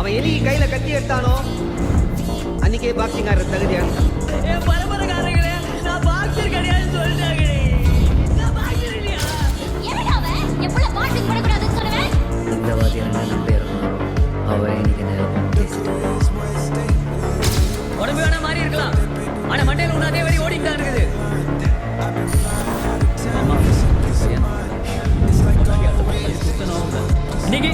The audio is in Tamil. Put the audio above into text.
அவன் எலி கையில கத்தி எடுத்தானோ அன்னைக்கே பாக்ஸிங் ஆடுற தகுதியா என் பரம்பரைக்காரங்களே நான் பாக்ஸர் கிடையாதுன்னு சொல்லிட்டாங்களே. நான் பாக்ஸர் இல்லையா? எவன்டா அவன்? என் புள்ள பாக்ஸிங் பண்ணக்கூடாதுன்னு சொன்னவன்? இந்த வாதி என்ன நம்பி இருந்தாரோ அவன் இன்னைக்கு நேரம் உடம்பு வேணா மாறி இருக்கலாம், ஆனா மண்டையில ஒண்ணு அதே வழி ஓடிட்டு தான் இருக்குது. இன்னைக்கு